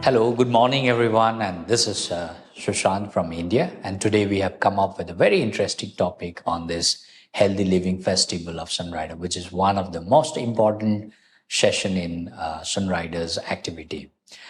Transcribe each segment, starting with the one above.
Hello, good morning everyone, and this is Sushant from India, and today we have come up with a very interesting topic on this Healthy Living Festival of Sunrider, which is one of the most important session in Sunrider's activity.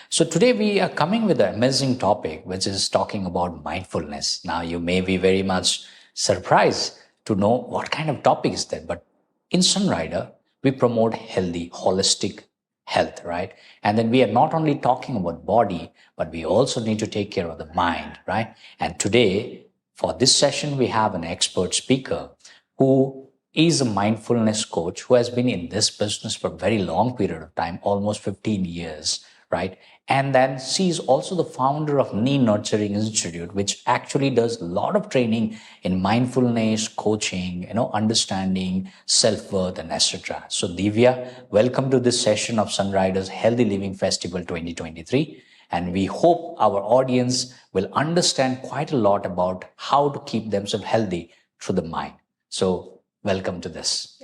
So today we are coming with an amazing topic, which is talking about mindfulness. Now you may be very much surprised to know what kind of topic is that, but in Sunrider, we promote healthy, holistic health, right? And then we are not only talking about body, but we also need to take care of the mind, right? And today, for this session, we have an expert speaker who is a mindfulness coach who has been in this business for a very long period of time, almost 15 years, right? And then she is also the founder of Knee Nurturing Institute, which actually does a lot of training in mindfulness, coaching, understanding self-worth and etc. So Dhivya, welcome to this session of Sunrider's Healthy Living Festival 2023. And we hope our audience will understand quite a lot about how to keep themselves healthy through the mind. So welcome to this.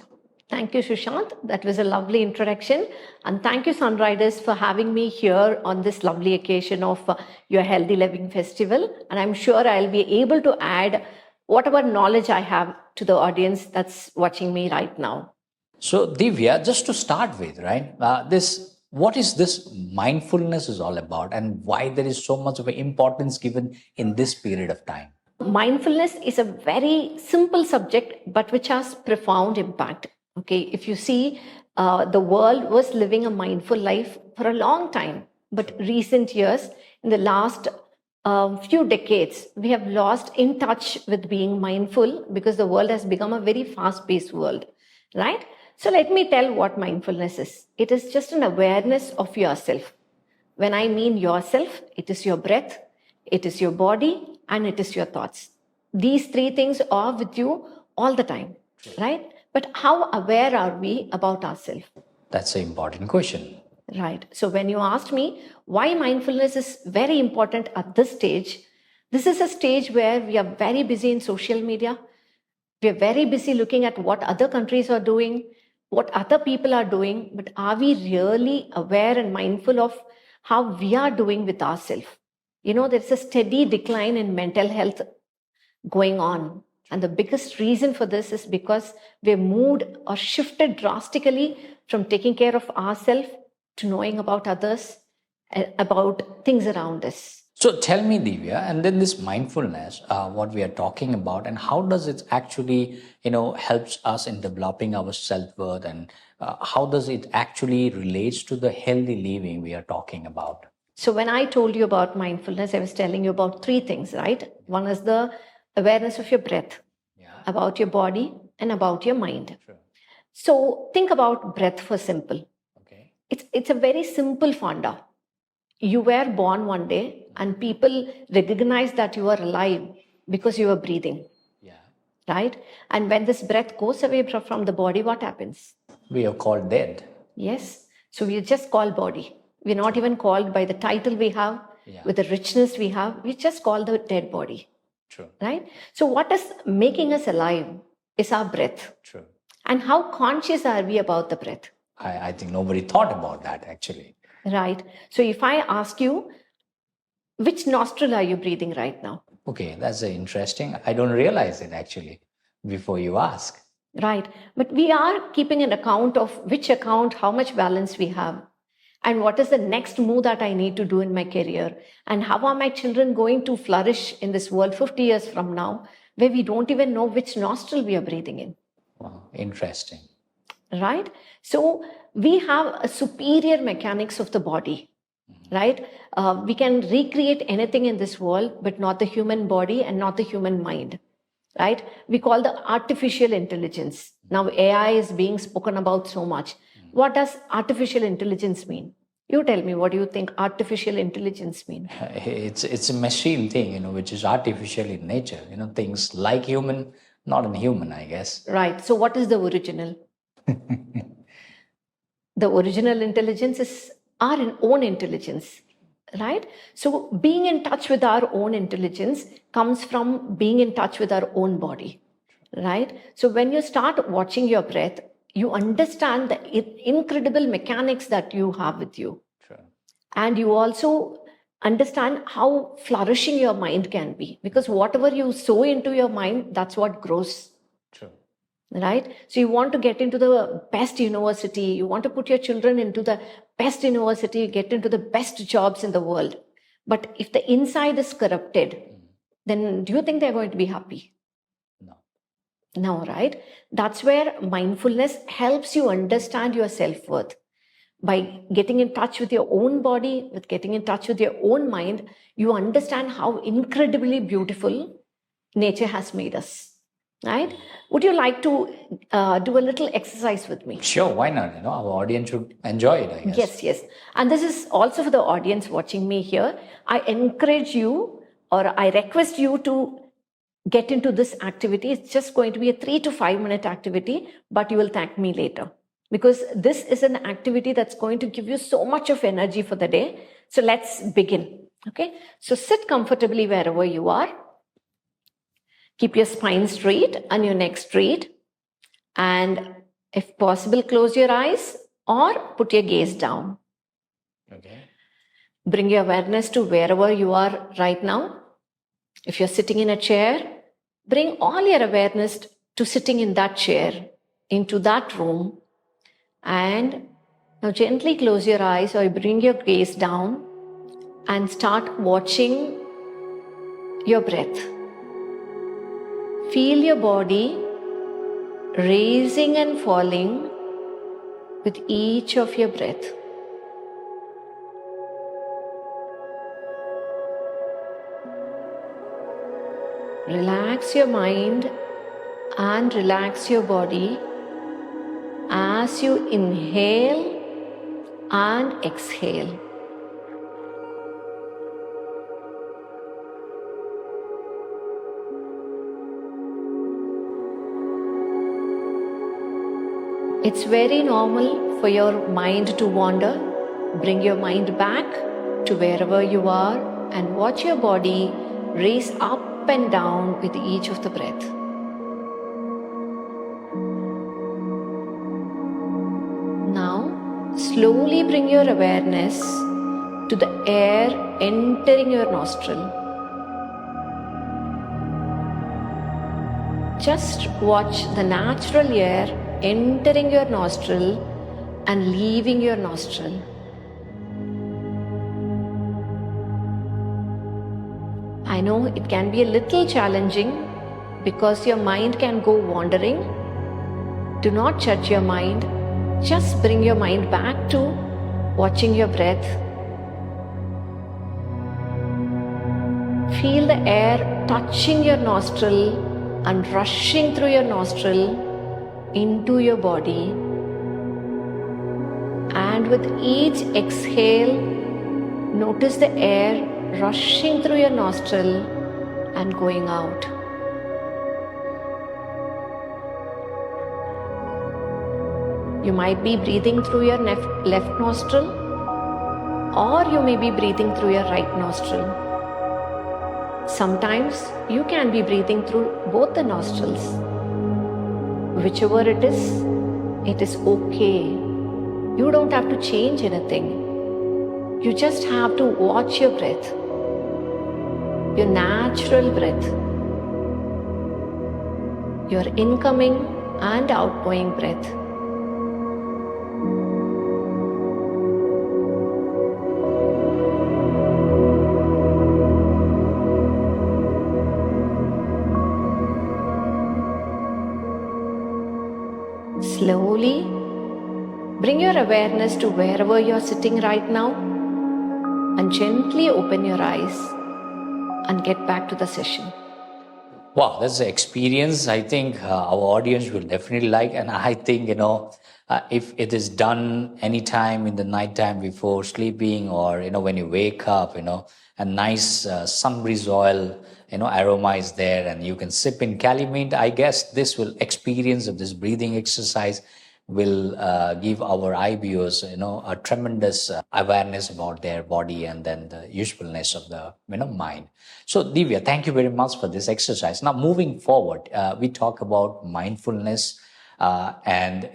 Thank you, Sushant. That was a lovely introduction. And thank you, Sunriders, for having me here on this lovely occasion of your Healthy Living Festival. And I'm sure I'll be able to add whatever knowledge I have to the audience that's watching me right now. So, Dhivya, just to start with, right, what is this mindfulness is all about, and why there is so much of an importance given in this period of time? Mindfulness is a very simple subject, but which has profound impact. Okay, if you see, the world was living a mindful life for a long time, but recent years, in the last few decades, we have lost in touch with being mindful because the world has become a very fast-paced world, right? So let me tell what mindfulness is. It is just an awareness of yourself. When I mean yourself, it is your breath, it is your body, and it is your thoughts. These three things are with you all the time, right? But how aware are we about ourselves? That's an important question. Right. So when you asked me why mindfulness is very important at this stage, this is a stage where we are very busy in social media. We are very busy looking at what other countries are doing, what other people are doing, but are we really aware and mindful of how we are doing with ourselves? There's a steady decline in mental health going on. And the biggest reason for this is because we've moved or shifted drastically from taking care of ourselves to knowing about others, about things around us. So tell me, Dhivya, and then this mindfulness, what we are talking about, and how does it actually, helps us in developing our self-worth, and how does it actually relates to the healthy living we are talking about? So when I told you about mindfulness, I was telling you about three things, right? One is the awareness of your breath, about your body, and about your mind. Sure. So think about breath for simple. Okay. It's a very simple funda. You were born one day and people recognize that you are alive because you are breathing. Yeah. Right? And when this breath goes away from the body, what happens? We are called dead. Yes. So we are just called body. We're not even called by the title we have, with the richness we have. We just call the dead body. True. Right? So what is making us alive is our breath. True. And how conscious are we about the breath? I think nobody thought about that actually. Right. So if I ask you, which nostril are you breathing right now? Okay, that's interesting. I don't realize it actually before you ask. Right. But we are keeping an account of how much balance we have. And what is the next move that I need to do in my career? And how are my children going to flourish in this world 50 years from now, where we don't even know which nostril we are breathing in? Wow, interesting. Right? So we have a superior mechanics of the body, right? We can recreate anything in this world, but not the human body and not the human mind, right? We call the artificial intelligence. Now AI is being spoken about so much. What does artificial intelligence mean? You tell me, what do you think artificial intelligence mean? It's a machine thing, which is artificial in nature, things like human, not inhuman, I guess. Right. So what is the original? The original intelligence is our own intelligence, right? So being in touch with our own intelligence comes from being in touch with our own body, right? So when you start watching your breath, you understand the incredible mechanics that you have with you. True. And you also understand how flourishing your mind can be, because whatever you sow into your mind, that's what grows. True. Right? So you want to get into the best university, you want to put your children into the best university, get into the best jobs in the world. But if the inside is corrupted, then do you think they're going to be happy? No. No, right? That's where mindfulness helps you understand your self-worth. By getting in touch with your own body, with getting in touch with your own mind, you understand how incredibly beautiful nature has made us. Right? Would you like to do a little exercise with me? Sure, why not? Our audience should enjoy it, I guess. Yes, yes. And this is also for the audience watching me here. I encourage you, or I request you to get into this activity. It's just going to be a 3 to 5 minute activity, but you will thank me later. Because this is an activity that's going to give you so much of energy for the day. So let's begin. Okay. So sit comfortably wherever you are. Keep your spine straight and your neck straight. And if possible, close your eyes or put your gaze down. Okay. Bring your awareness to wherever you are right now. If you're sitting in a chair, bring all your awareness to sitting in that chair, into that room. And now gently close your eyes or bring your gaze down and start watching your breath. Feel your body raising and falling with each of your breath. Relax your mind and relax your body as you inhale and exhale. It's very normal for your mind to wander. Bring your mind back to wherever you are and watch your body raise up and down with each of the breath. Now, slowly bring your awareness to the air entering your nostril. Just watch the natural air entering your nostril and leaving your nostril. I know it can be a little challenging because your mind can go wandering. Do not judge your mind. Just bring your mind back to watching your breath. Feel the air touching your nostril and rushing through your nostril into your body. And with each exhale, notice the air rushing through your nostril and going out. You might be breathing through your left nostril, or you may be breathing through your right nostril. Sometimes you can be breathing through both the nostrils. Whichever it is okay. You don't have to change anything. You just have to watch your breath, your natural breath, your incoming and outgoing breath. Slowly bring your awareness to wherever you're sitting right now and gently open your eyes and get back to the session. Wow, that's an experience I think our audience will definitely like. And I think, if it is done anytime in the nighttime before sleeping or, when you wake up, a nice sun breeze oil, aroma is there and you can sip in Cali mint. I guess this will experience of this breathing exercise will give our IBOs, a tremendous awareness about their body and then the usefulness of the, mind. So Dhivya, thank you very much for this exercise. Now, moving forward, we talk about mindfulness. and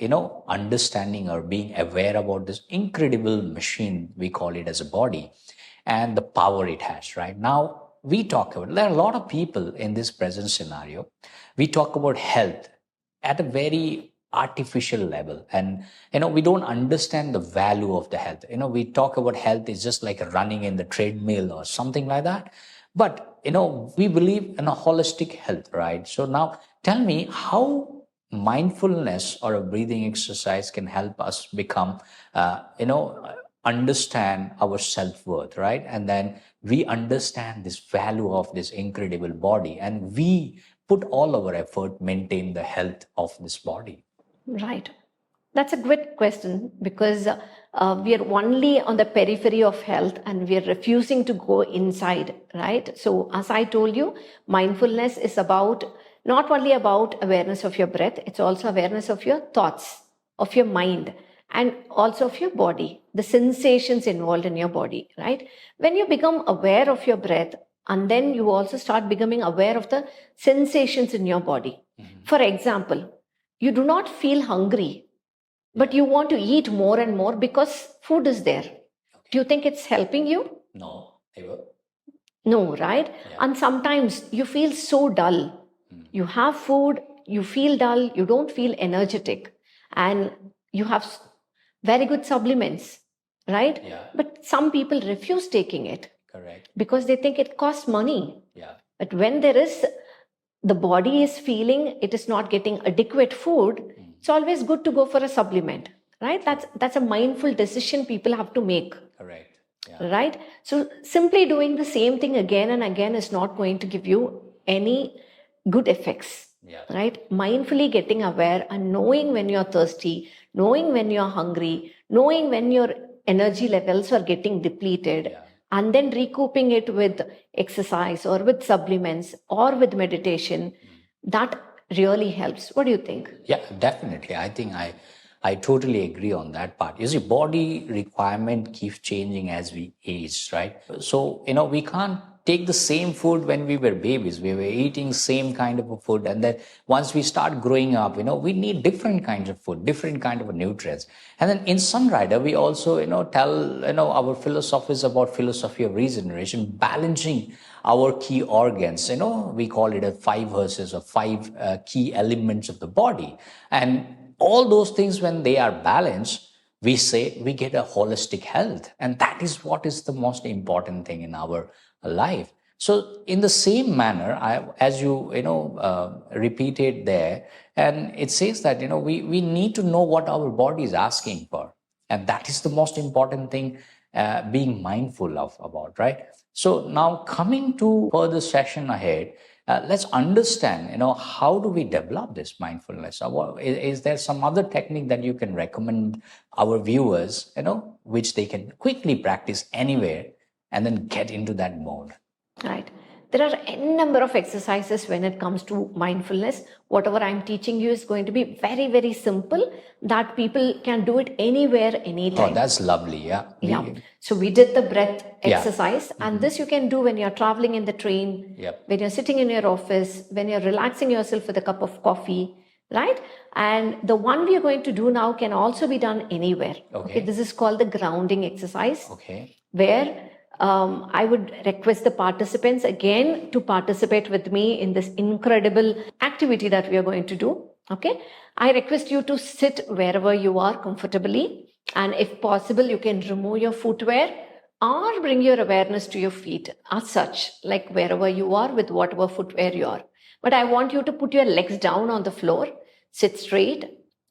understanding or being aware about this incredible machine, we call it as a body, and the power it has. Right now, we talk about, there are a lot of people in this present scenario, we talk about health at a very artificial level, and we don't understand the value of the health. We talk about health is just like running in the treadmill or something like that, but we believe in a holistic health, right? So now tell me how mindfulness or a breathing exercise can help us become understand our self-worth, right? And then we understand this value of this incredible body, and we put all our effort maintain the health of this body. Right. That's a good question, because we are only on the periphery of health and we are refusing to go inside, right? So as I told you, mindfulness is not only about awareness of your breath, it's also awareness of your thoughts, of your mind, and also of your body, the sensations involved in your body, right? When you become aware of your breath, and then you also start becoming aware of the sensations in your body. Mm-hmm. For example, you do not feel hungry, but you want to eat more and more because food is there. Okay. Do you think it's helping you? No, never. No, right? Yeah. And sometimes you feel so dull. You have food, you feel dull, you don't feel energetic, and you have very good supplements, right? Yeah. But some people refuse taking it. Correct. Because they think it costs money. Yeah. But when the body is feeling it is not getting adequate food, it's always good to go for a supplement, right? That's a mindful decision people have to make. Correct. Yeah. Right? So simply doing the same thing again and again is not going to give you any good effects. Yeah. Right? Mindfully getting aware and knowing when you're thirsty, knowing when you're hungry, knowing when your energy levels are getting depleted. Yeah. And then recouping it with exercise or with supplements or with meditation, that really helps. What do you think? Yeah, definitely. I think I totally agree on that part. You see, body requirement keeps changing as we age, right? So, we can't take the same food when we were babies. We were eating same kind of a food. And then once we start growing up, we need different kinds of food, different kind of nutrients. And then in Sunrider, we also, tell, our philosophies about philosophy of regeneration, balancing our key organs. We call it a 5 H's or 5 key elements of the body. And all those things, when they are balanced, we say we get a holistic health. And that is what is the most important thing in our life. So in the same manner, as you repeated there, and it says that we need to know what our body is asking for, and that is the most important thing, being mindful about, right? So now coming to further session ahead, let's understand how do we develop this mindfulness? Is there some other technique that you can recommend our viewers, which they can quickly practice anywhere and then get into that mode? Right. There are n number of exercises when it comes to mindfulness. Whatever I'm teaching you is going to be very, very simple, that people can do it anywhere, anytime. Oh, that's lovely. Yeah. Yeah. So we did the breath exercise, and this you can do when you're traveling in the train, when you're sitting in your office, when you're relaxing yourself with a cup of coffee, right? And the one we are going to do now can also be done anywhere. Okay. This is called the grounding exercise. Okay. Where I would request the participants again to participate with me in this incredible activity that we are going to do. Okay. I request you to sit wherever you are comfortably. And if possible, you can remove your footwear or bring your awareness to your feet as such, like wherever you are with whatever footwear you are. But I want you to put your legs down on the floor, sit straight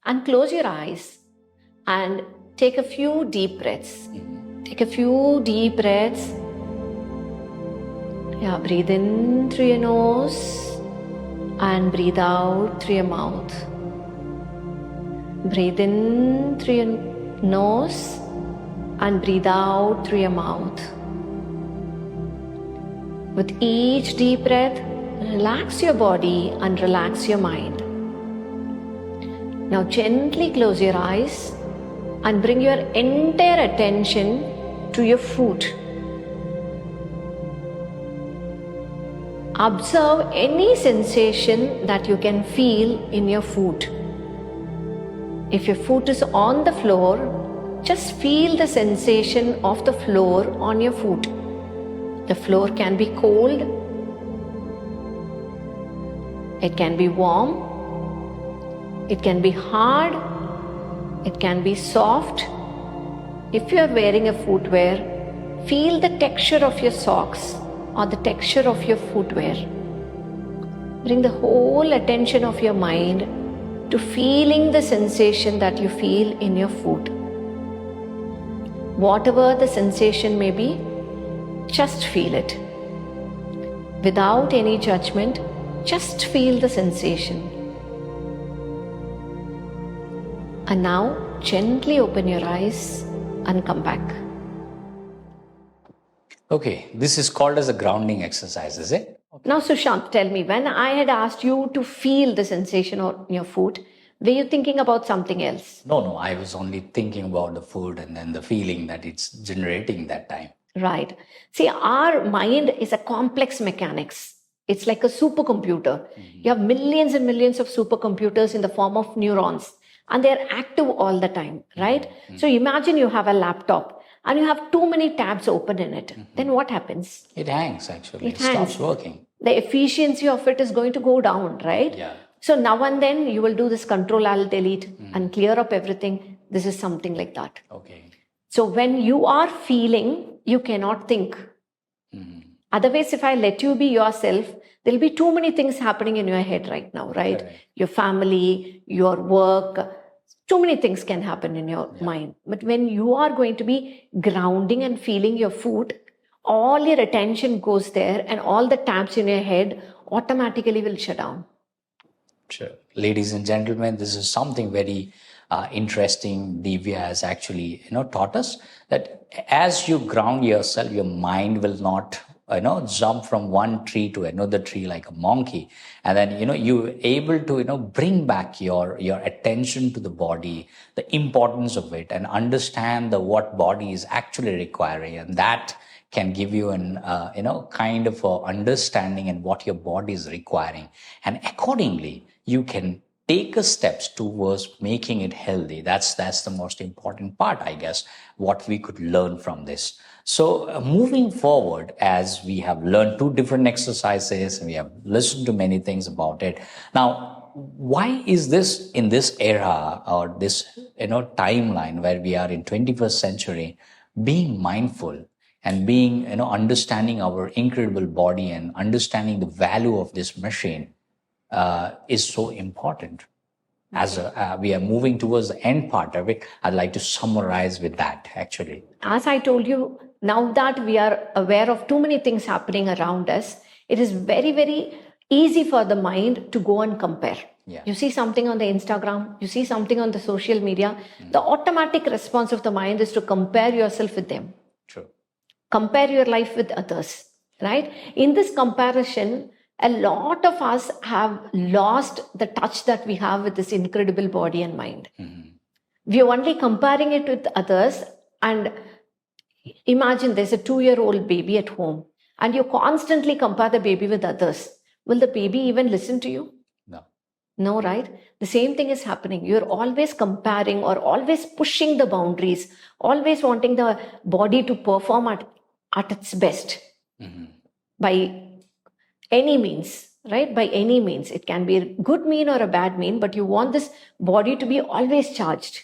and close your eyes and take a few deep breaths. Take a few deep breaths. Yeah, breathe in through your nose and breathe out through your mouth. Breathe in through your nose and breathe out through your mouth. With each deep breath, relax your body and relax your mind. Now gently close your eyes and bring your entire attention to your foot. Observe any sensation that you can feel in your foot. If your foot is on the floor, just feel the sensation of the floor on your foot. The floor can be cold, it can be warm, it can be hard, it can be soft. If you are wearing a footwear, feel the texture of your socks or the texture of your footwear. Bring the whole attention of your mind to feeling the sensation that you feel in your foot. Whatever the sensation may be, just feel it. Without any judgment, just feel the sensation. And now, gently open your eyes and come back. Okay, this is called as a grounding exercise, is it? Okay. Now, Sushant, tell me, when I had asked you to feel the sensation on your foot, were you thinking about something else? No, I was only thinking about the food and then the feeling that it's generating that time. Right. See, our mind is a complex mechanics. It's like a supercomputer. You have millions and millions of supercomputers in the form of neurons, and they're active all the time, right? So imagine you have a laptop and you have too many tabs open in it. Then what happens? It hangs, actually. It hangs. stops working. The efficiency of it is going to go down, right? Yeah. So now and then you will do this Control-Alt-Delete and clear up everything. This is something like that. Okay. So when you are feeling, you cannot think. Otherwise, if I let you be yourself, there'll be too many things happening in your head right now, right? Correct. Your family, your work, too many things can happen in your mind. But when you are going to be grounding and feeling your foot, all your attention goes there and all the tabs in your head automatically will shut down. Sure. Ladies and gentlemen, this is something very interesting Dhivya has actually taught us, that as you ground yourself, your mind will not jump from one tree to another tree like a monkey, and then you're able to bring back your attention to the body, the importance of it, and understand what body is actually requiring, and that can give you an kind of a understanding and what your body is requiring, and accordingly you can take a steps towards making it healthy. That's the most important part, I guess, what we could learn from this. So moving forward, as we have learned 2 different exercises and we have listened to many things about it. Now, why is this in this era or this timeline where we are in 21st century, being mindful and being understanding our incredible body and understanding the value of this machine is so important? As we are moving towards the end part of it, I'd like to summarize with that, actually. As I told you, now that we are aware of too many things happening around us, it is very, very easy for the mind to go and compare. Yeah. You see something on the Instagram, you see something on the social media, the automatic response of the mind is to compare yourself with them. True. Compare your life with others, right? In this comparison, a lot of us have lost the touch that we have with this incredible body and mind. We are only comparing it with others, and imagine there's a 2-year-old baby at home and you constantly compare the baby with others. Will the baby even listen to you? No, right? The same thing is happening. You're always comparing or always pushing the boundaries, always wanting the body to perform at its best by any means, right? By any means. It can be a good mean or a bad mean, but you want this body to be always charged,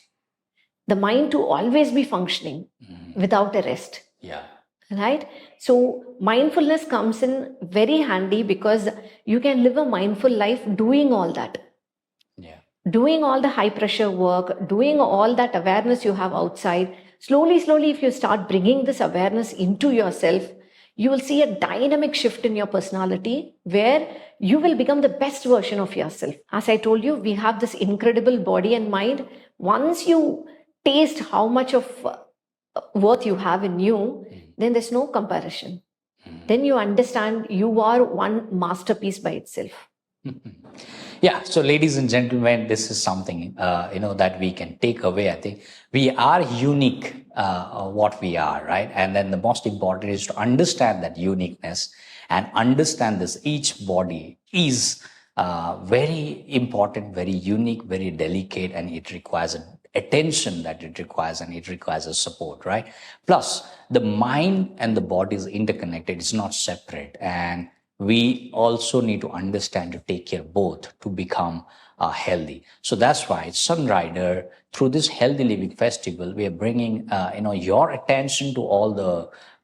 the mind to always be functioning without a rest. Yeah. Right? So mindfulness comes in very handy because you can live a mindful life doing all that. Yeah. Doing all the high pressure work, doing all that awareness you have outside. Slowly, if you start bringing this awareness into yourself, you will see a dynamic shift in your personality where you will become the best version of yourself. As I told you, we have this incredible body and mind. Once you taste how much of worth you have in you, then there's no comparison. Then you understand you are one masterpiece by itself. Yeah. So, ladies and gentlemen, this is something that we can take away. I think we are unique, what we are, right? And then the most important is to understand that uniqueness and understand this. Each body is very important, very unique, very delicate, and it requires attention that it requires, and it requires a support, right? Plus, the mind and the body is interconnected, it's not separate. And we also need to understand to take care of both to become healthy. So that's why Sunrider, through this Healthy Living Festival, we are bringing your attention to all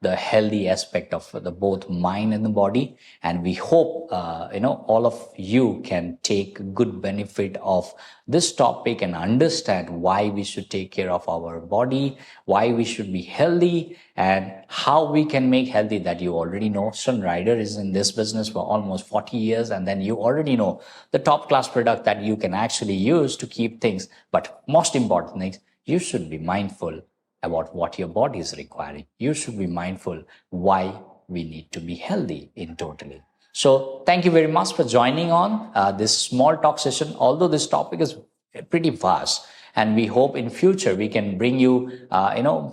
the healthy aspect of the both mind and the body, and we hope all of you can take good benefit of this topic and understand why we should take care of our body, why we should be healthy, and how we can make healthy. That you already know. Sunrider is in this business for almost 40 years, and then you already know the top class product that you can actually use to keep things. But most important thing, you should be mindful about what your body is requiring. You should be mindful why we need to be healthy in totally. So thank you very much for joining on this small talk session. Although this topic is pretty vast, and we hope in future we can bring you,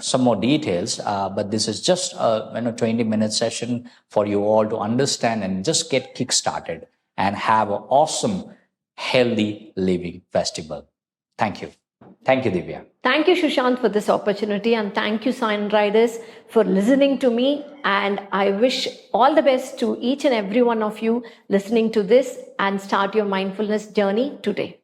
some more details. But this is just a 20-minute session for you all to understand and just get kick-started and have an awesome, healthy living festival. Thank you. Thank you, Dhivya. Thank you, Sushant, for this opportunity, and thank you, Sunriders, for listening to me. And I wish all the best to each and every one of you listening to this, and start your mindfulness journey today.